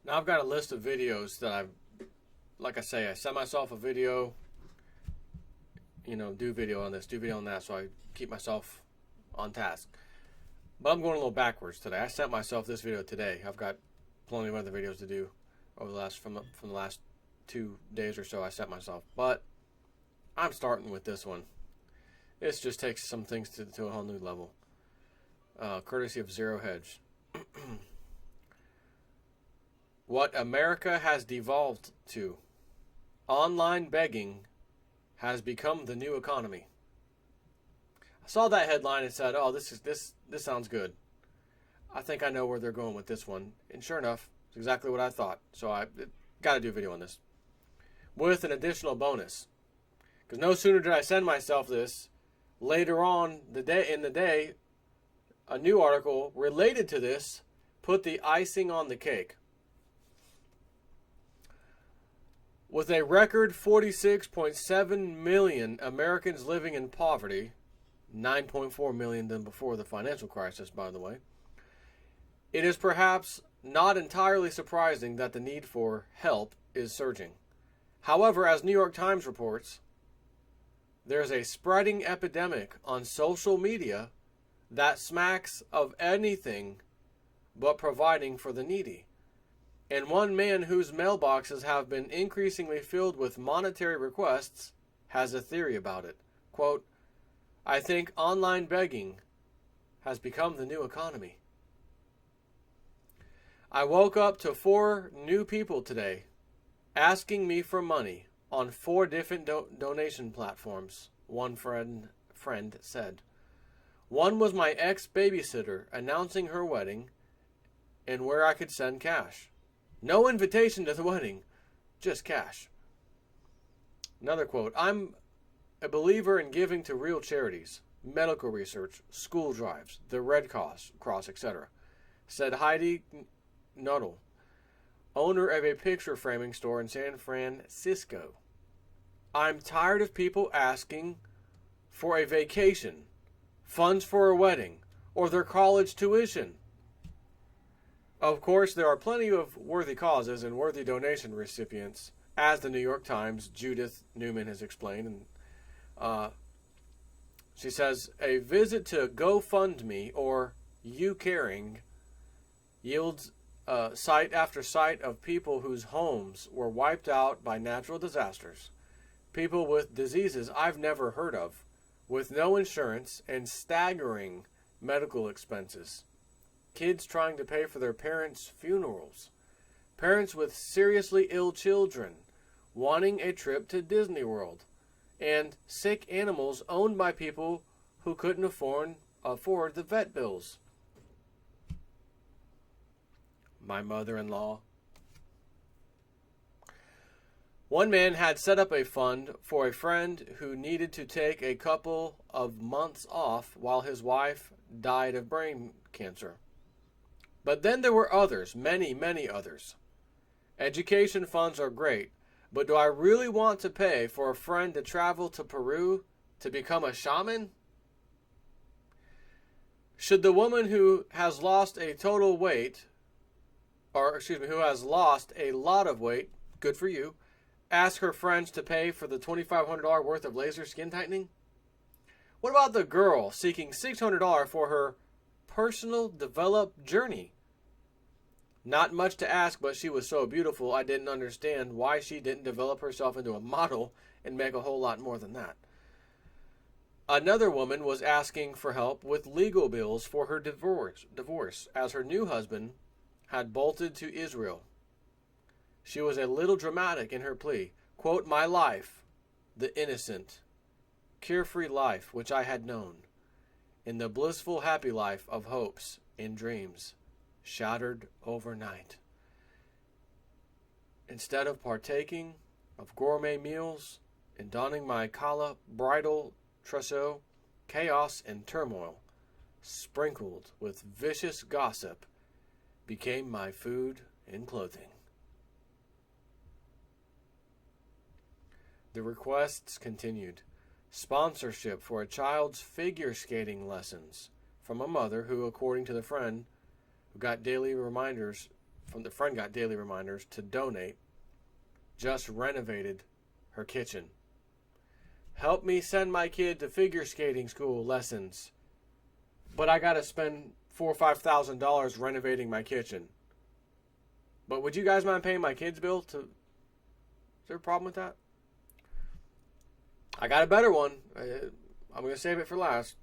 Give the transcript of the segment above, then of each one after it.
Now I've got a list of videos that like I say, I send myself a video, do video on this, do video on that, so I keep myself on task. But I'm going a little backwards today. I sent myself this video today. I've got plenty of other videos to do over the last from the last 2 days or so. I sent myself, but I'm starting with this one. This just takes some things to a whole new level. Courtesy of Zero Hedge. What America has devolved to. Online begging has become the new economy. I saw that headline and said, "Oh, this sounds good. I think I know where they're going with this one." And sure enough, it's exactly what I thought. So I got to do a video on this with an additional bonus. Because no sooner did I send myself this, later on in the day, a new article related to this put the icing on the cake. With a record 46.7 million Americans living in poverty, 9.4 million than before the financial crisis, by the way, it is perhaps not entirely surprising that the need for help is surging. However, as New York Times reports, there's a spreading epidemic on social media that smacks of anything but providing for the needy. And one man whose mailboxes have been increasingly filled with monetary requests has a theory about it. Quote, "I think online begging has become the new economy. I woke up to 4 new people today asking me for money on 4 different donation platforms," one friend said. "One was my ex-babysitter announcing her wedding and where I could send cash. No invitation to the wedding, just cash." Another quote, "I'm a believer in giving to real charities, medical research, school drives, the Red Cross, etc.," said Heidi Nuttall, owner of a picture framing store in San Francisco. "I'm tired of people asking for a vacation, funds for a wedding, or their college tuition. Of course, there are plenty of worthy causes and worthy donation recipients, as the New York Times' Judith Newman has explained. And she says, a visit to GoFundMe or You Caring yields site after site of people whose homes were wiped out by natural disasters, people with diseases I've never heard of, with no insurance and staggering medical expenses, kids trying to pay for their parents' funerals, parents with seriously ill children wanting a trip to Disney World, and sick animals owned by people who couldn't afford the vet bills. My mother-in-law." One man had set up a fund for a friend who needed to take a couple of months off while his wife died of brain cancer. But then there were others, many, many others. Education funds are great, but do I really want to pay for a friend to travel to Peru to become a shaman? Should the woman who has lost a lot of weight, good for you, ask her friends to pay for the $2,500 worth of laser skin tightening? What about the girl seeking $600 for her personal develop journey? Not much to ask, but she was so beautiful I didn't understand why she didn't develop herself into a model and make a whole lot more than that. Another woman was asking for help with legal bills for her divorce as her new husband had bolted to Israel. She was a little dramatic in her plea. Quote, "My life, the innocent, carefree life which I had known, in the blissful happy life of hopes and dreams, shattered overnight. Instead of partaking of gourmet meals and donning my kala bridal trousseau, chaos and turmoil, sprinkled with vicious gossip, became my food and clothing." The requests continued. Sponsorship for a child's figure skating lessons from a mother who, according to the friend, who got daily reminders from the friend got daily reminders to donate, just renovated her kitchen. Help me send my kid to figure skating school lessons, but I got to spend $4,000 or $5,000 renovating my kitchen. But would you guys mind paying my kid's bill? Is there a problem with that? I got a better one. I'm going to save it for last.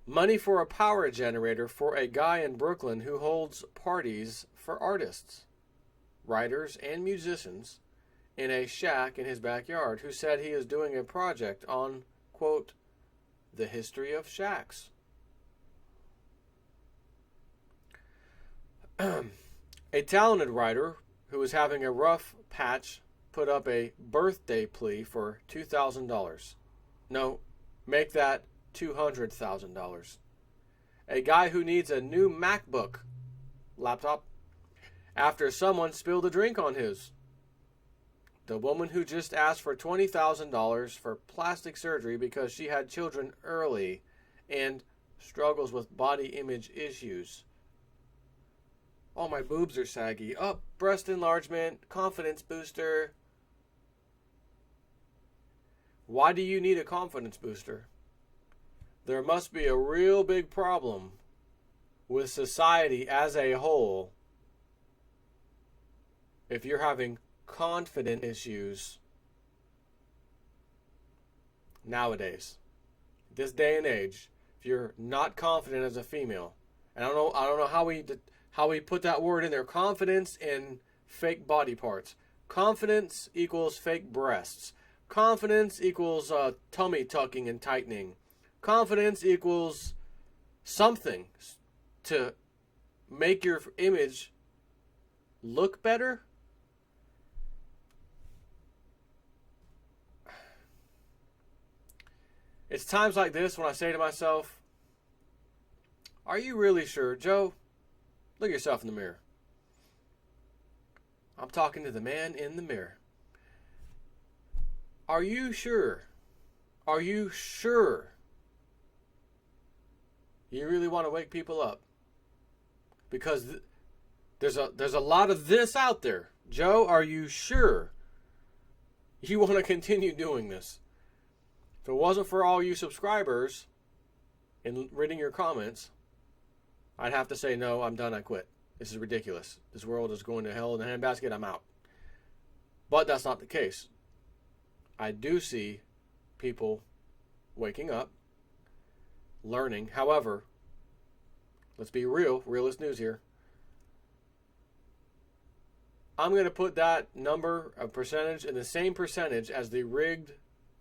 Money for a power generator for a guy in Brooklyn who holds parties for artists, writers, and musicians in a shack in his backyard, who said he is doing a project on, quote, the history of shacks. A talented writer who was having a rough patch put up a birthday plea for $2,000. No, make that $200,000. A guy who needs a new MacBook laptop after someone spilled a drink on his. The woman who just asked for $20,000 for plastic surgery because she had children early and struggles with body image issues. Oh, my boobs are saggy. Oh, breast enlargement, confidence booster. Why do you need a confidence booster? There must be a real big problem with society as a whole if you're having confident issues nowadays. This day and age, if you're not confident as a female, and I don't know how we put that word in there, confidence in fake body parts. Confidence equals fake breasts. Confidence equals tummy tucking and tightening. Confidence equals something to make your image look better. It's times like this when I say to myself, are you really sure? Joe, look at yourself in the mirror. I'm talking to the man in the mirror. Are you sure? Are you sure you really want to wake people up? Because there's a lot of this out there. Joe, are you sure you want to continue doing this? If it wasn't for all you subscribers and reading your comments, I'd have to say, no, I'm done, I quit. This is ridiculous. This world is going to hell in a handbasket, I'm out. But that's not the case. I do see people waking up, learning. However, let's be real, realist news here. I'm going to put that number of percentage in the same percentage as the rigged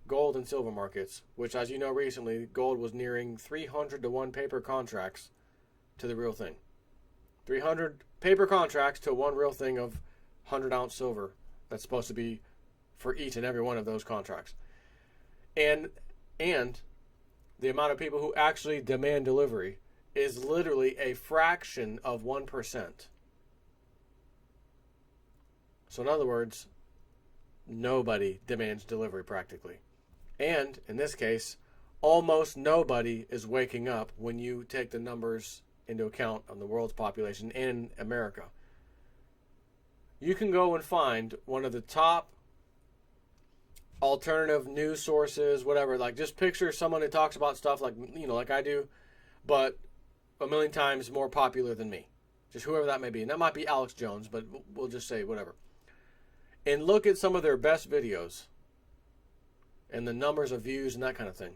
gold and silver markets, which, as you know, recently, gold was nearing 300 to 1 paper contracts to the real thing. 300 paper contracts to one real thing of 100-ounce silver that's supposed to be for each and every one of those contracts. And the amount of people who actually demand delivery is literally a fraction of 1%. So in other words, nobody demands delivery practically. And in this case, almost nobody is waking up when you take the numbers into account on the world's population in America. You can go and find one of the top alternative news sources, whatever, like just picture someone who talks about stuff like, like I do, but a million times more popular than me. Just whoever that may be. And that might be Alex Jones, but we'll just say whatever. And look at some of their best videos and the numbers of views and that kind of thing.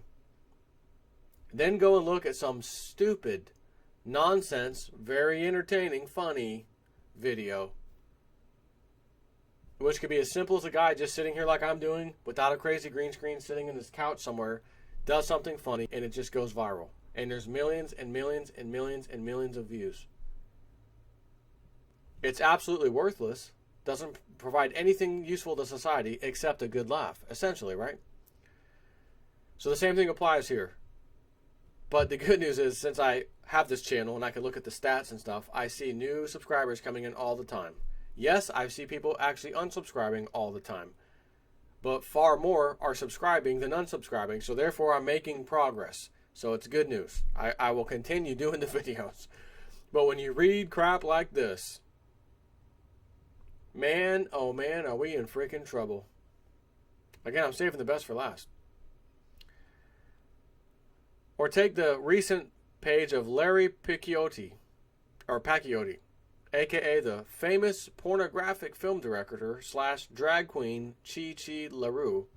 Then go and look at some stupid, nonsense, very entertaining, funny video, which could be as simple as a guy just sitting here like I'm doing without a crazy green screen, sitting in his couch somewhere, does something funny, and it just goes viral. And there's millions and millions and millions and millions of views. It's absolutely worthless. Doesn't provide anything useful to society except a good laugh, essentially, right? So the same thing applies here. But the good news is, since I have this channel and I can look at the stats and stuff, I see new subscribers coming in all the time. Yes, I see people actually unsubscribing all the time. But far more are subscribing than unsubscribing, so therefore I'm making progress. So it's good news. I will continue doing the videos. But when you read crap like this, Man, oh man, are we in freaking trouble. Again, I'm saving the best for last. Or take the recent page of Larry Paciotti, aka the famous pornographic film director / drag queen Chi Chi LaRue,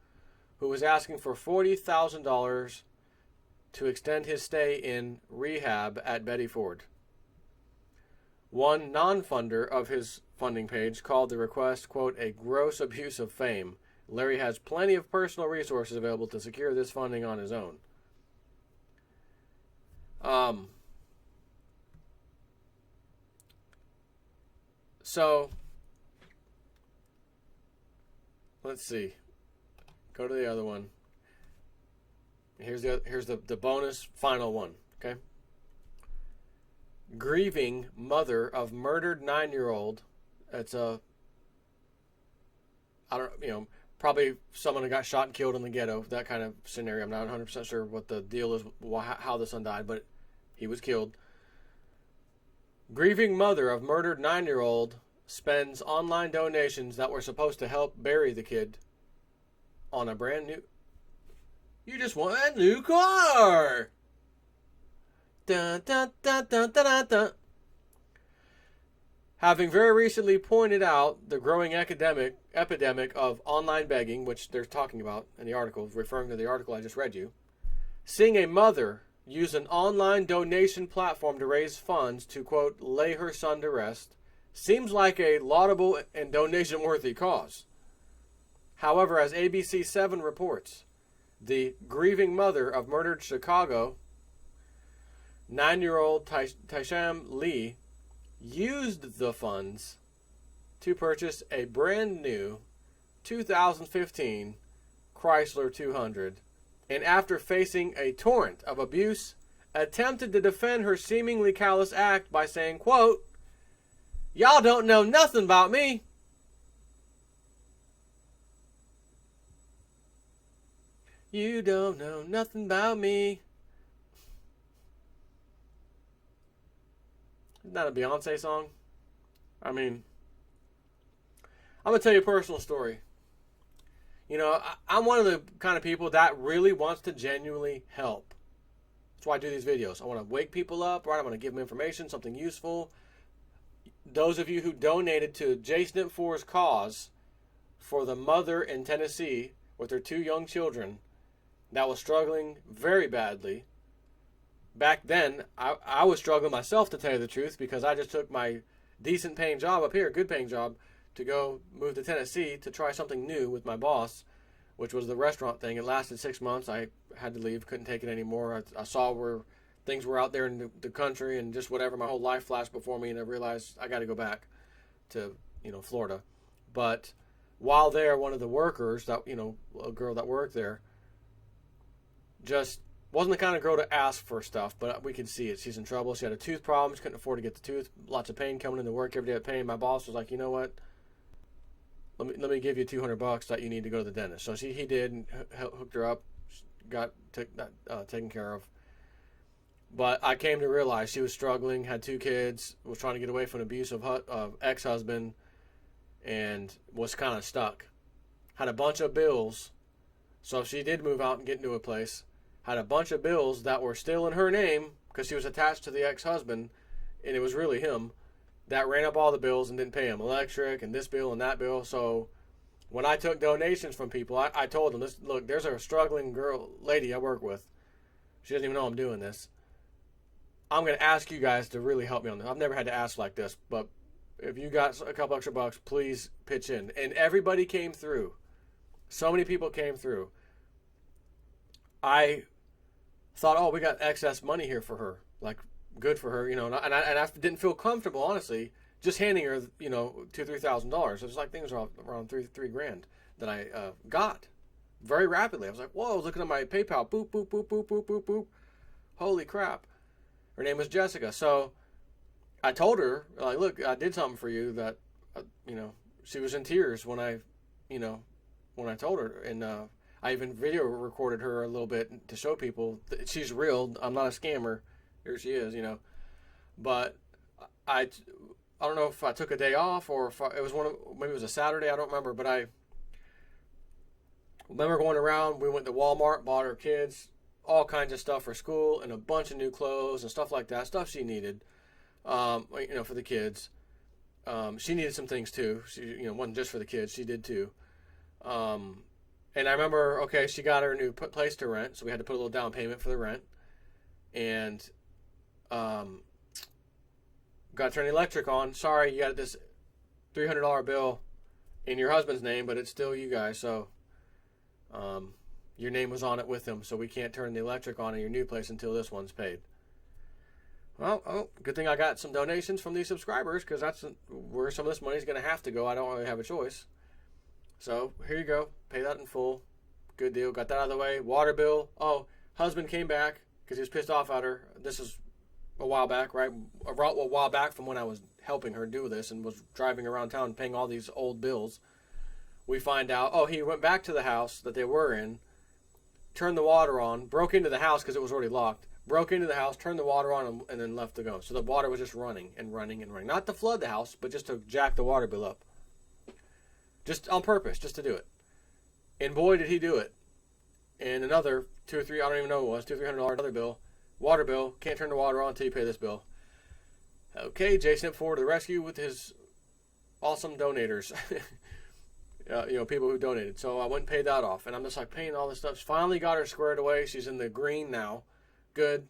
who was asking for $40,000 to extend his stay in rehab at Betty Ford. One non-funder of his funding page called the request, quote, a gross abuse of fame. Larry has plenty of personal resources available to secure this funding on his own. So, let's see. Go to the other one. Here's the bonus final one, okay? Grieving mother of murdered 9-year-old. It's probably someone who got shot and killed in the ghetto, that kind of scenario. I'm not 100% sure what the deal is, how the son died, but he was killed. Grieving mother of murdered 9-year-old spends online donations that were supposed to help bury the kid on a brand new... You just want a new car! Dun, dun, dun, dun, dun, dun. Having very recently pointed out the growing epidemic of online begging, which they're talking about in the article, referring to the article I just read you, seeing a mother use an online donation platform to raise funds to, quote, lay her son to rest, seems like a laudable and donation-worthy cause. However, as ABC 7 reports, the grieving mother of murdered Chicago 9-year-old Tysham Lee used the funds to purchase a brand new 2015 Chrysler 200, and after facing a torrent of abuse, attempted to defend her seemingly callous act by saying, quote, y'all don't know nothing about me. You don't know nothing about me. Isn't that a Beyonce song? I mean, I'm going to tell you a personal story. You know, I'm one of the kind of people that really wants to genuinely help. That's why I do these videos. I want to wake people up, right? I want to give them information, something useful. Those of you who donated to Jason 4's cause for the mother in Tennessee with her 2 young children that was struggling very badly. Back then, I was struggling myself, to tell you the truth, because I just took my decent paying job up here, good paying job, to go move to Tennessee to try something new with my boss, which was the restaurant thing. It lasted 6 months. I had to leave, couldn't take it anymore. I saw where things were out there in the country and just whatever. My whole life flashed before me, and I realized I got to go back to, Florida. But while there, one of the workers, that a girl that worked there, just wasn't the kind of girl to ask for stuff, but we could see it. She's in trouble. She had a tooth problem. She couldn't afford to get the tooth. Lots of pain, coming into work every day with pain. My boss was like, you know what? Let me give you $200 that you need to go to the dentist. So he did, and hooked her up, got taken care of. But I came to realize she was struggling, had 2 kids, was trying to get away from an abusive ex-husband, and was kind of stuck. Had a bunch of bills. So if she did move out and get into a place, had a bunch of bills that were still in her name because she was attached to the ex-husband, and it was really him that ran up all the bills and didn't pay him, electric and this bill and that bill. So when I took donations from people, I told them, look, there's a struggling lady I work with. She doesn't even know I'm doing this. I'm going to ask you guys to really help me on this. I've never had to ask like this, but if you got a couple extra bucks, please pitch in. And everybody came through. So many people came through. I thought, oh, we got excess money here for her. Like, good for her, and I didn't feel comfortable, honestly, just handing her, $2,000-$3,000. It was like things were around $3,000 that I got very rapidly. I was like, whoa, I was looking at my PayPal, boop, boop, boop, boop, boop, boop, boop. Holy crap. Her name was Jessica. So I told her, like, look, I did something for you that, she was in tears when I told her. And I even video recorded her a little bit to show people that she's real. I'm not a scammer. Here she is, But I don't know if I took a day off or if it was maybe it was a Saturday. I don't remember, but I remember going around. We went to Walmart, bought her kids all kinds of stuff for school and a bunch of new clothes and stuff like that. Stuff she needed, for the kids. She needed some things too. She, wasn't just for the kids. She did too. And I remember, okay, she got her new place to rent, so we had to put a little down payment for the rent, and got to turn the electric on. Sorry, you got this $300 bill in your husband's name, but it's still you guys, so your name was on it with him, so we can't turn the electric on in your new place until this one's paid. Well, good thing I got some donations from these subscribers, because that's where some of this money is going to have to go. I don't really have a choice. So here you go. Pay that in full. Good deal. Got that out of the way. Water bill. Oh, husband came back because he was pissed off at her. This is a while back, right? A while back from when I was helping her do this and was driving around town paying all these old bills. We find out, he went back to the house that they were in, turned the water on, broke into the house because it was already locked, broke into the house, turned the water on, and then left to go. So the water was just running and running and running. Not to flood the house, but just to jack the water bill up. Just on purpose, just to do it. And boy, did he do it. And another $200 or $300, I don't even know what it was, $200-300 other bill. Water bill, can't turn the water on until you pay this bill. Okay, Jason forward to the rescue with his awesome donators. People who donated. So I went and paid that off. And I'm just like paying all this stuff. Finally got her squared away. She's in the green now. Good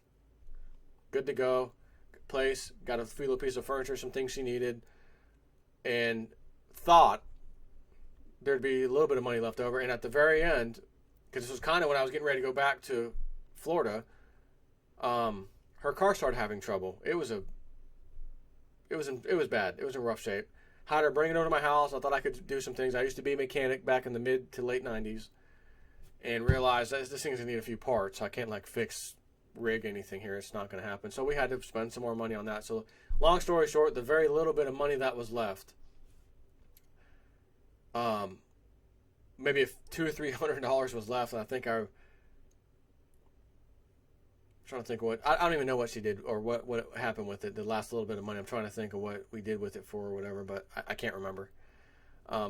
to go. Good place. Got a free little piece of furniture, some things she needed. And thought there'd be a little bit of money left over. And at the very end, because this was kind of when I was getting ready to go back to Florida, her car started having trouble. It was bad. It was in rough shape. Had her bring it over to my house. I thought I could do some things. I used to be a mechanic back in the mid to late 90s and realized that this thing's going to need a few parts. I can't rig anything here. It's not going to happen. So we had to spend some more money on that. So long story short, the very little bit of money that was left, maybe if $200 or $300 was left, and I think I'm trying to think I don't even know what she did or what happened with it. The last little bit of money, I'm trying to think of what we did with it for or whatever, but I can't remember.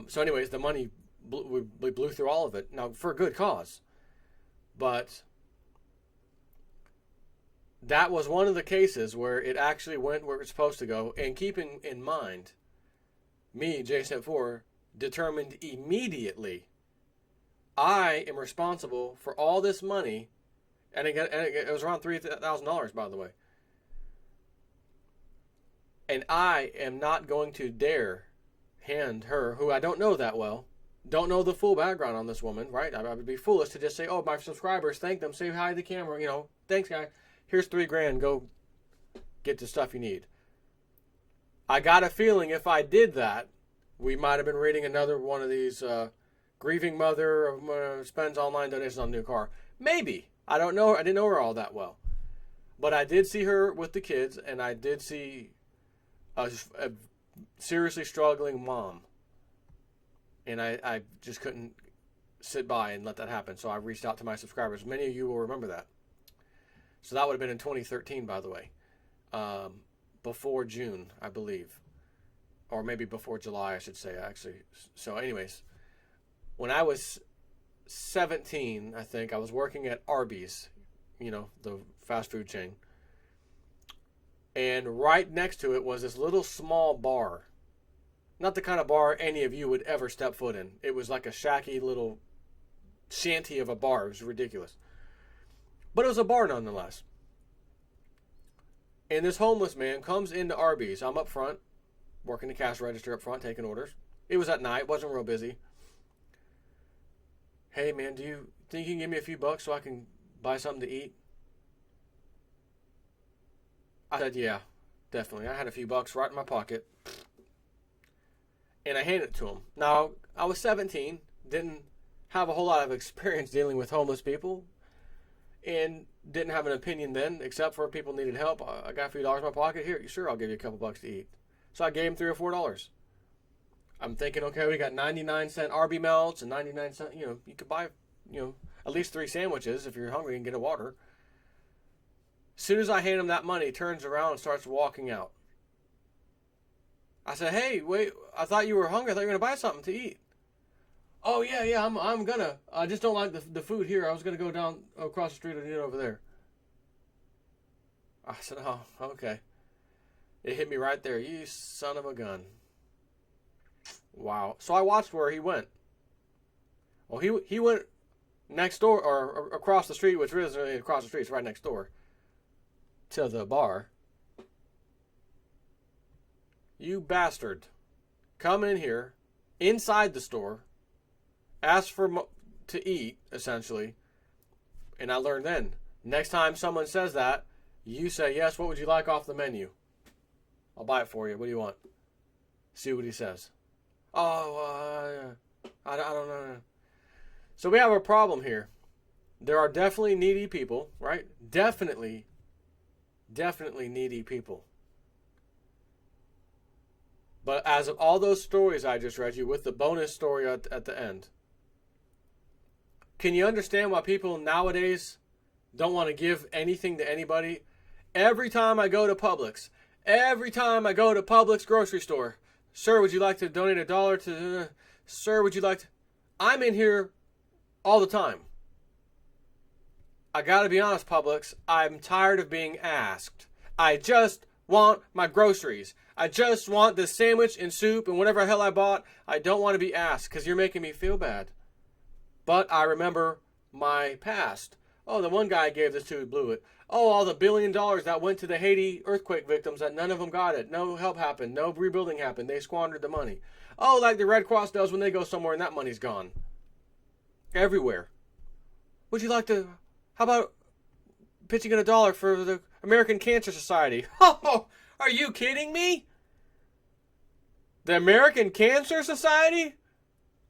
So anyways, the money, we blew through all of it. Now, for a good cause. But that was one of the cases where it actually went where it's supposed to go. And keeping in mind, me, J4, determined immediately, I am responsible for all this money. And it was around $3,000, by the way. And I am not going to dare hand her, who I don't know that well, don't know the full background on this woman, right? I would be foolish to just say, oh, my subscribers, thank them, say hi to the camera, thanks, guy. Here's $3,000, go get the stuff you need. I got a feeling if I did that, we might have been reading another one of these grieving mother spends online donations on a new car. Maybe. I don't know. I didn't know her all that well. But I did see her with the kids, and I did see a seriously struggling mom. And I just couldn't sit by and let that happen. So I reached out to my subscribers. Many of you will remember that. So that would have been in 2013, by the way. Before June, I believe. Or maybe before July, I should say, actually. So anyways, when I was 17, I think, I was working at Arby's, the fast food chain. And right next to it was this little small bar. Not the kind of bar any of you would ever step foot in. It was like a shacky little shanty of a bar. It was ridiculous. But it was a bar nonetheless. And this homeless man comes into Arby's. I'm up front, working the cash register up front, taking orders. It was at night, wasn't real busy. Hey, man, do you think you can give me a few bucks so I can buy something to eat? I said, yeah, definitely. I had a few bucks right in my pocket. And I handed it to him. Now, I was 17, didn't have a whole lot of experience dealing with homeless people, and didn't have an opinion then, except for people needed help. I got a few dollars in my pocket. Here, sure, I'll give you a couple bucks to eat. So I gave him $3 or $4. I'm thinking, okay, we got 99-cent Arby melts and 99-cent, you could buy, at least 3 sandwiches if you're hungry and get a water. As soon as I hand him that money, he turns around and starts walking out. I said, hey, wait, I thought you were hungry. I thought you were going to buy something to eat. Oh, yeah, I'm gonna. I just don't like the food here. I was going to go down across the street and eat it over there. I said, oh, okay. It hit me right there. You son of a gun. Wow. So I watched where he went. Well, he went next door, or across the street, which isn't really across the street. It's right next door to the bar. You bastard. Come in here, inside the store, ask for to eat, essentially. And I learned then, next time someone says that, you say, yes, what would you like off the menu? I'll buy it for you. What do you want? See what he says. Oh, I don't know. So we have a problem here. There are definitely needy people, right? Definitely needy people. But as of all those stories I just read you, with the bonus story at the end, can you understand why people nowadays don't want to give anything to anybody? Every time I go to Publix grocery store, sir, would you like to donate $1 to, sir, would you like to, I'm in here all the time. I gotta be honest, Publix, I'm tired of being asked. I just want my groceries. I just want this sandwich and soup and whatever the hell I bought. I don't want to be asked because you're making me feel bad. But I remember my past. Oh, the one guy I gave this to, he blew it. Oh, all the $1 billion that went to the Haiti earthquake victims, that none of them got it. No help happened. No rebuilding happened. They squandered the money. Oh, like the Red Cross does when they go somewhere and that money's gone. Everywhere. Would you like to, how about pitching in $1 for the American Cancer Society? Oh, are you kidding me? The American Cancer Society?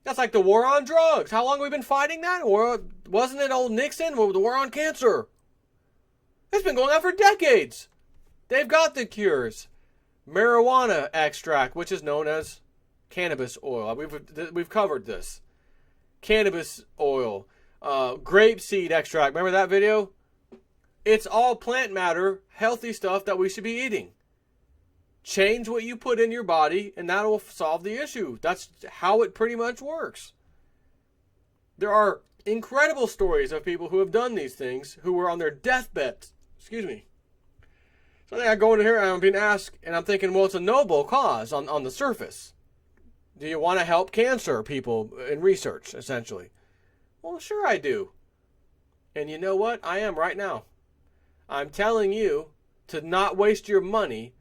That's like the war on drugs. How long have we been fighting that? Or wasn't it old Nixon with the war on cancer? It's been going on for decades. They've got the cures. Marijuana extract, which is known as cannabis oil. We've covered this. Cannabis oil. Grapeseed extract. Remember that video? It's all plant matter, healthy stuff that we should be eating. Change what you put in your body, and that will solve the issue. That's how it pretty much works. There are incredible stories of people who have done these things, who were on their deathbed. Excuse me. So then I go in here and I'm being asked, and I'm thinking, well, it's a noble cause on the surface. Do you want to help cancer people in research, essentially? Well, sure I do. And you know what? I am right now. I'm telling you to not waste your money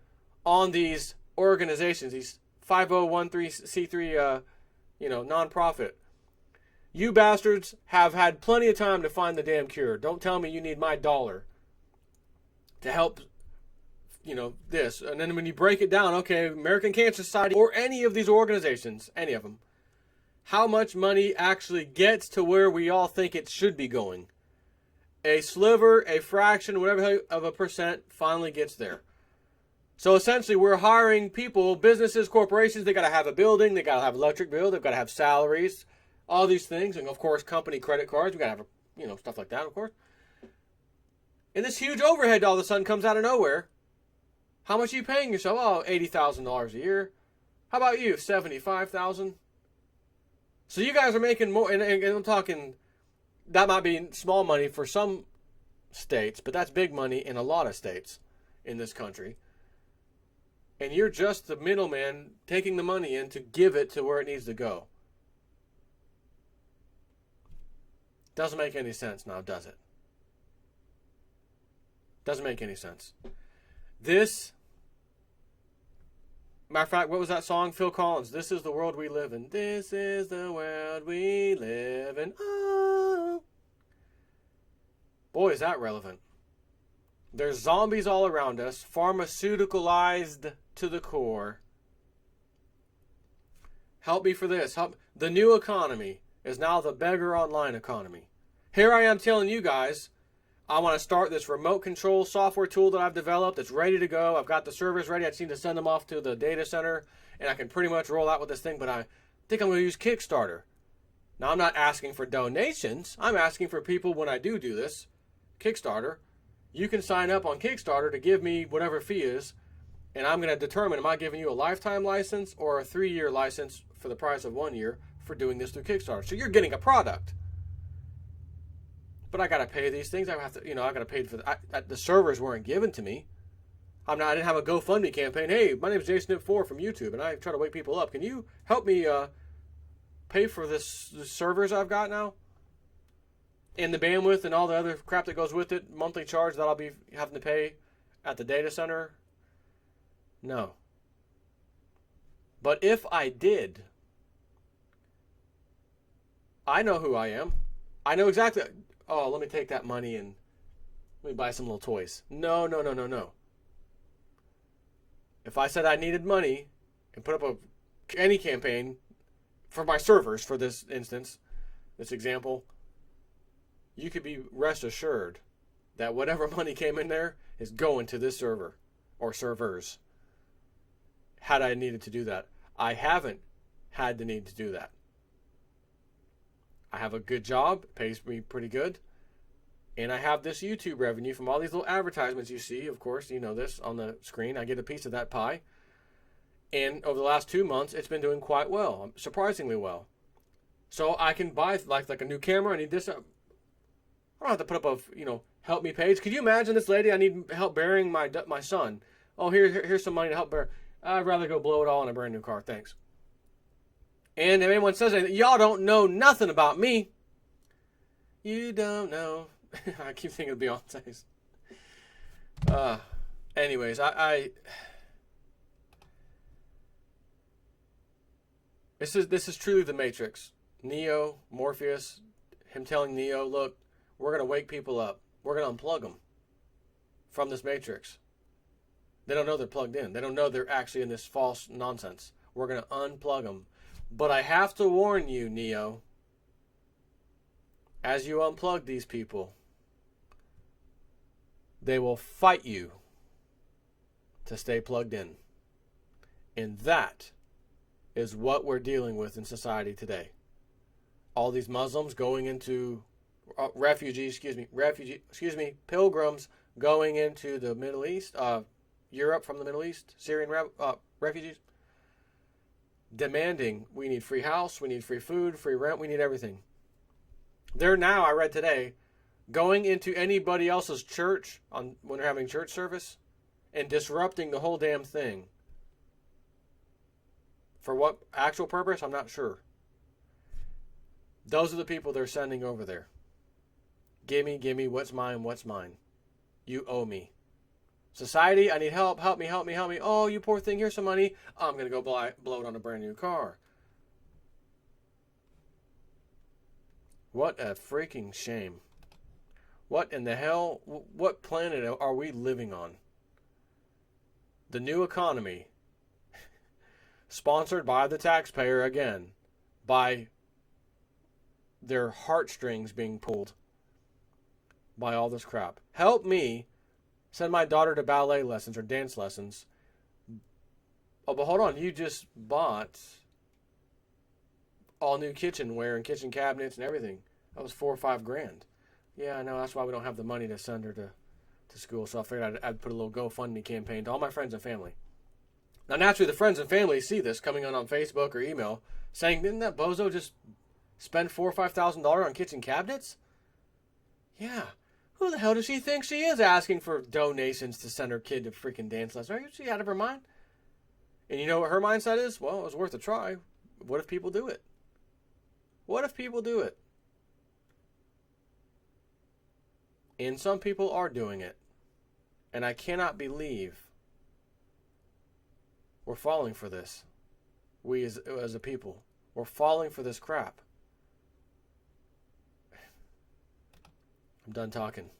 on these organizations, these 5013C3, nonprofit. You bastards have had plenty of time to find the damn cure. Don't tell me you need my dollar to help, this. And then when you break it down, okay, American Cancer Society or any of these organizations, any of them, how much money actually gets to where we all think it should be going. A sliver, a fraction, whatever of a percent finally gets there. So essentially, we're hiring people, businesses, corporations. They got to have a building. They got to have electric bill. They've got to have salaries, all these things, and of course, company credit cards. We got to have, stuff like that, of course. And this huge overhead all of a sudden comes out of nowhere. How much are you paying yourself? Oh, $80,000 a year. How about you? $75,000. So you guys are making more, and I'm talking. That might be small money for some states, but that's big money in a lot of states in this country. And you're just the middleman taking the money in to give it to where it needs to go. Doesn't make any sense now, does it? Doesn't make any sense. Matter of fact, what was that song? Phil Collins. This is the world we live in. This is the world we live in. Oh. Boy, is that relevant. There's zombies all around us, pharmaceuticalized to the core. Help me for this. The new economy is now the beggar online economy. Here I am telling you guys, I want to start this remote control software tool that I've developed. It's ready to go. I've got the servers ready. I just need to send them off to the data center, and I can pretty much roll out with this thing, but I think I'm going to use Kickstarter. Now, I'm not asking for donations. I'm asking for people, when I do this, Kickstarter, you can sign up on Kickstarter to give me whatever fee is, And I'm going to determine, am I giving you a lifetime license or a 3-year license for the price of 1 year for doing this through Kickstarter? So you're getting a product. But I got to pay these things. I have to, I got to pay for the servers weren't given to me. I didn't have a GoFundMe campaign. Hey, my name is JasonIt4 from YouTube, and I try to wake people up. Can you help me pay for the servers I've got now? And the bandwidth and all the other crap that goes with it, monthly charge that I'll be having to pay at the data center? No. But if I did, I know who I am. I know exactly. Oh, let me take that money and let me buy some little toys. No. If I said I needed money and put up any campaign for my servers, for this instance, this example, you could be rest assured that whatever money came in there is going to this server or servers. Had I needed to do that. I haven't had the need to do that. I have a good job, pays me pretty good, and I have this YouTube revenue from all these little advertisements you see. Of course, you know this on the screen. I get a piece of that pie. And over the last 2 months, it's been doing quite well, surprisingly well. So I can buy like a new camera. I need this. I don't have to put up a help me page. Could you imagine this lady? I need help burying my son. Oh, here's some money to help bury. I'd rather go blow it all in a brand new car. Thanks. And if anyone says anything, y'all don't know nothing about me. You don't know. I keep thinking of Beyonce's. Anyways, This is truly the Matrix. Neo, Morpheus, him telling Neo, look, we're going to wake people up. We're going to unplug them from this Matrix. They don't know they're plugged in. They don't know they're actually in this false nonsense. We're going to unplug them. But I have to warn you, Neo, as you unplug these people, they will fight you to stay plugged in. And that is what we're dealing with in society today. All these Muslims going into pilgrims going into the Middle East, Europe from the Middle East, Syrian refugees, demanding we need free house, we need free food, free rent, we need everything. They're now, I read today, going into anybody else's church when they're having church service and disrupting the whole damn thing. For what actual purpose, I'm not sure. Those are the people they're sending over there. Gimme, what's mine? You owe me. Society, I need help, help me. Oh, you poor thing, here's some money. I'm going to go blow it on a brand new car. What a freaking shame. What in the hell, what planet are we living on? The new economy, sponsored by the taxpayer again, by their heartstrings being pulled by all this crap. Help me send my daughter to ballet lessons or dance lessons. Oh, but hold on, you just bought all new kitchenware and kitchen cabinets and everything. That was $4 or $5 grand. Yeah, I know, that's why we don't have the money to send her to school. So I figured I'd put a little GoFundMe campaign to all my friends and family. Now, naturally, the friends and family see this coming on Facebook or email saying, didn't that bozo just spend $4,000 or $5,000 on kitchen cabinets? Yeah. Who the hell does she think she is asking for donations to send her kid to freaking dance lessons? Are she out of her mind? And you know what her mindset is? Well, it was worth a try. What if people do it? What if people do it? And some people are doing it. And I cannot believe we're falling for this. We as a people, we're falling for this crap. I'm done talking.